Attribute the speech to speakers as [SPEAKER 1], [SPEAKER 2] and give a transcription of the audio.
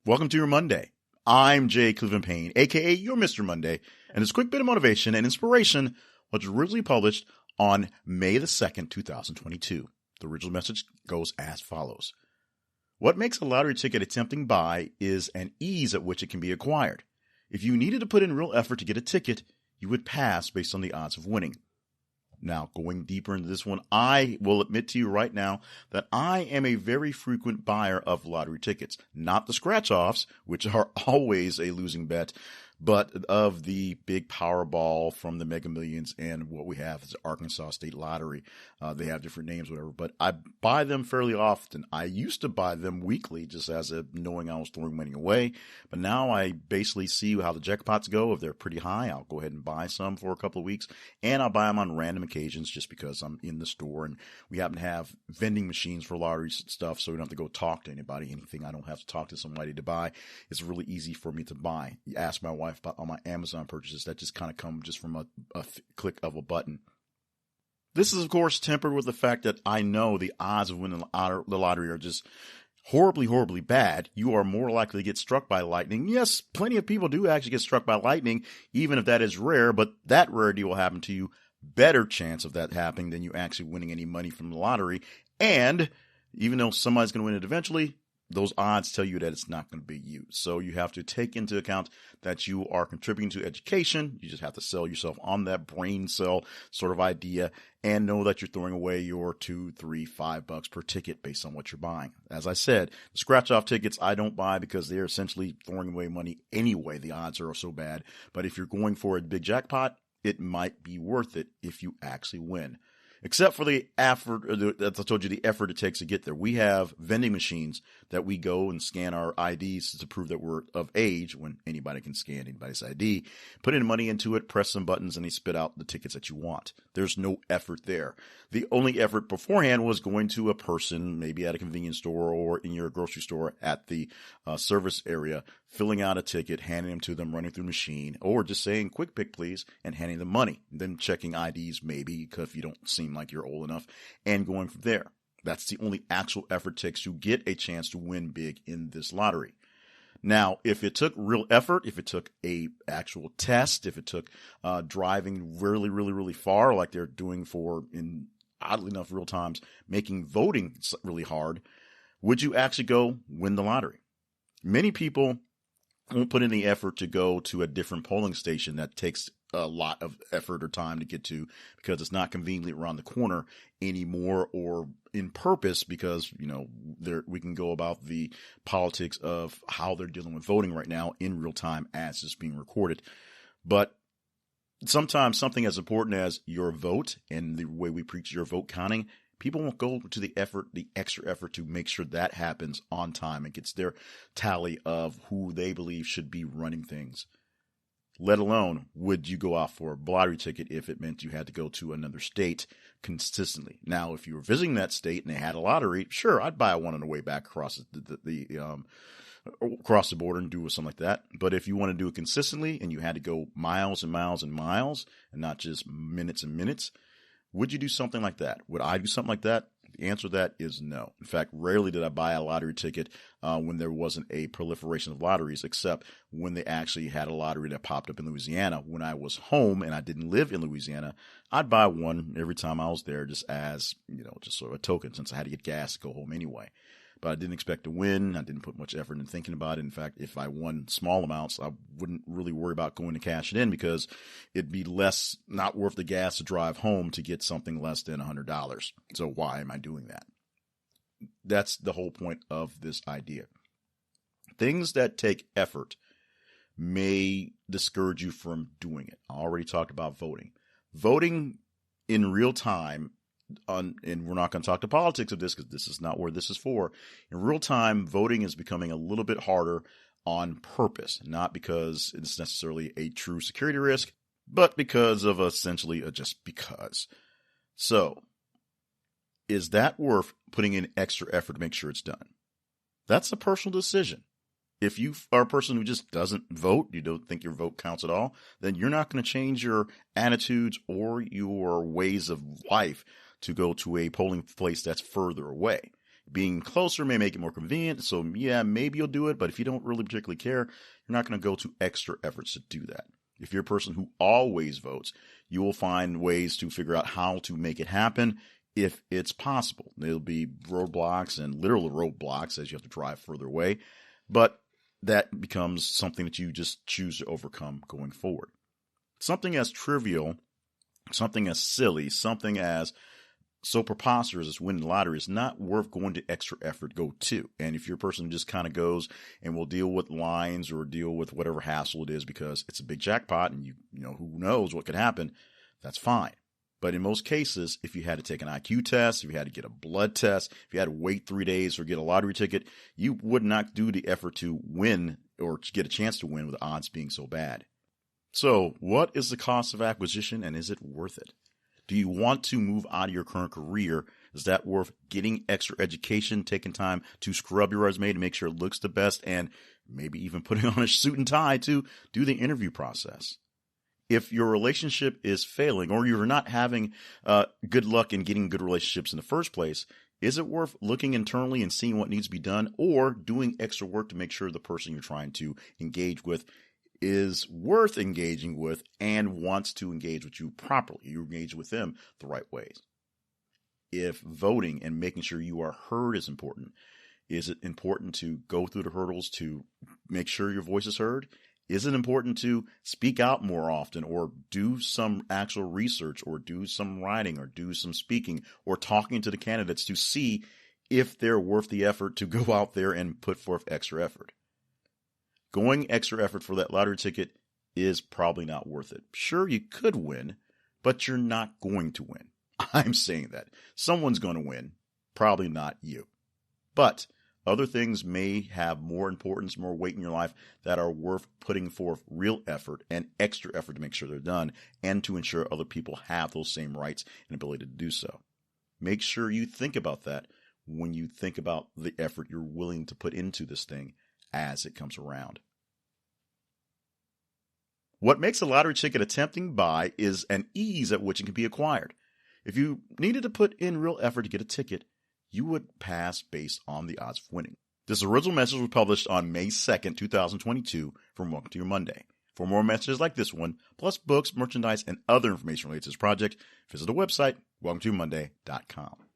[SPEAKER 1] Welcome to your Monday. I'm J Cleveland Payne, aka your Mr. Monday, and this quick bit of motivation and inspiration was originally published on May the 2nd, 2022. The original message goes as follows. What makes a lottery ticket a tempting buy is an ease at which it can be acquired. If you needed to put in real effort to get a ticket, you would pass based on the odds of winning. Now, going deeper into this one, I will admit to you right now that I am a very frequent buyer of lottery tickets. Not the scratch-offs, which are always a losing bet, but of the big Powerball from the Mega Millions and what we have is the Arkansas State Lottery. They have different names, whatever, but I buy them fairly often. I used to buy them weekly just as a knowing I was throwing money away, but now I basically see how the jackpots go. If they're pretty high, I'll go ahead and buy some for a couple of weeks, and I'll buy them on random occasions just because I'm in the store and we happen to have vending machines for lottery stuff, so we don't have to go talk to anybody. Anything I don't have to talk to somebody to buy, it's really easy for me to buy. You ask my wife about all my Amazon purchases that just kind of come just from a click of a button. This is, of course, tempered with the fact that I know the odds of winning the lottery are just horribly, horribly bad. You are more likely to get struck by lightning. Yes, plenty of people do actually get struck by lightning, even if that is rare, but that rarity will happen to you. Better chance of that happening than you actually winning any money from the lottery. And even though somebody's going to win it eventually, those odds tell you that it's not going to be you. So you have to take into account that you are contributing to education. You just have to sell yourself on that brain cell sort of idea and know that you're throwing away your $2, $3, $5 per ticket based on what you're buying. As I said, the scratch-off tickets I don't buy because they're essentially throwing away money anyway. The odds are so bad. But if you're going for a big jackpot, it might be worth it if you actually win. Except for the effort, as I told you, the effort it takes to get there. We have vending machines that we go and scan our IDs to prove that we're of age, when anybody can scan anybody's ID, put in money into it, press some buttons, and they spit out the tickets that you want. There's no effort there. The only effort beforehand was going to a person, maybe at a convenience store or in your grocery store at the service area, filling out a ticket, handing them to them, running through the machine, or just saying, quick pick, please, and handing them money. Then checking IDs, maybe, because if you don't seem like you're old enough, and going from there. That's the only actual effort it takes to get a chance to win big in this lottery. Now, if it took real effort, if it took a actual test, if it took driving really, really, really far, like they're doing for, in oddly enough, real times, making voting really hard, would you actually go win the lottery? Many people won't put in the effort to go to a different polling station that takes a lot of effort or time to get to because it's not conveniently around the corner anymore, or in purpose because, you know, we can go about the politics of how they're dealing with voting right now in real time as it's being recorded. But sometimes something as important as your vote and the way we preach your vote counting, people won't go to the extra effort to make sure that happens on time and gets their tally of who they believe should be running things. Let alone, would you go out for a lottery ticket if it meant you had to go to another state consistently? Now, if you were visiting that state and they had a lottery, sure, I'd buy one on the way back across across the border and do something like that. But if you want to do it consistently and you had to go miles and miles and miles and not just minutes and minutes, would you do something like that? Would I do something like that? The answer to that is no. In fact, rarely did I buy a lottery ticket when there wasn't a proliferation of lotteries, except when they actually had a lottery that popped up in Louisiana. When I was home and I didn't live in Louisiana, I'd buy one every time I was there just as, you know, just sort of a token since I had to get gas to go home anyway. But I didn't expect to win. I didn't put much effort in thinking about it. In fact, if I won small amounts, I wouldn't really worry about going to cash it in because it'd be not worth the gas to drive home to get something less than $100. So why am I doing that? That's the whole point of this idea. Things that take effort may discourage you from doing it. I already talked about voting. Voting in real time, and we're not going to talk to politics of this because this is not where this is for. In real time, voting is becoming a little bit harder on purpose, not because it's necessarily a true security risk, but because of essentially just because. So, is that worth putting in extra effort to make sure it's done? That's a personal decision. If you are a person who just doesn't vote, you don't think your vote counts at all, then you're not going to change your attitudes or your ways of life to go to a polling place that's further away. Being closer may make it more convenient, so yeah, maybe you'll do it, but if you don't really particularly care, you're not going to go to extra efforts to do that. If you're a person who always votes, you will find ways to figure out how to make it happen if it's possible. There'll be roadblocks and literal roadblocks as you have to drive further away, but that becomes something that you just choose to overcome going forward. Something as trivial, something as silly, something as so preposterous as winning the lottery is not worth going to extra effort go to. And if you're a person who just kind of goes and will deal with lines or deal with whatever hassle it is because it's a big jackpot and you know who knows what could happen, that's fine. But in most cases, if you had to take an IQ test, if you had to get a blood test, if you had to wait 3 days or get a lottery ticket, you would not do the effort to win or to get a chance to win with the odds being so bad. So what is the cost of acquisition and is it worth it? Do you want to move out of your current career? Is that worth getting extra education, taking time to scrub your resume to make sure it looks the best, and maybe even putting on a suit and tie to do the interview process? If your relationship is failing or you're not having good luck in getting good relationships in the first place, is it worth looking internally and seeing what needs to be done or doing extra work to make sure the person you're trying to engage with is worth engaging with and wants to engage with you properly? You engage with them the right ways. If voting and making sure you are heard is important, is it important to go through the hurdles to make sure your voice is heard? Is it important to speak out more often or do some actual research or do some writing or do some speaking or talking to the candidates to see if they're worth the effort to go out there and put forth extra effort? Going extra effort for that lottery ticket is probably not worth it. Sure, you could win, but you're not going to win. I'm saying that. Someone's going to win, probably not you. But other things may have more importance, more weight in your life that are worth putting forth real effort and extra effort to make sure they're done and to ensure other people have those same rights and ability to do so. Make sure you think about that when you think about the effort you're willing to put into this thing as it comes around. What makes a lottery ticket a tempting buy is an ease at which it can be acquired. If you needed to put in real effort to get a ticket, you would pass based on the odds of winning. This original message was published on May 2nd, 2022 from Welcome to Your Monday. For more messages like this one, plus books, merchandise, and other information related to this project, visit the website, welcometoyourmonday.com.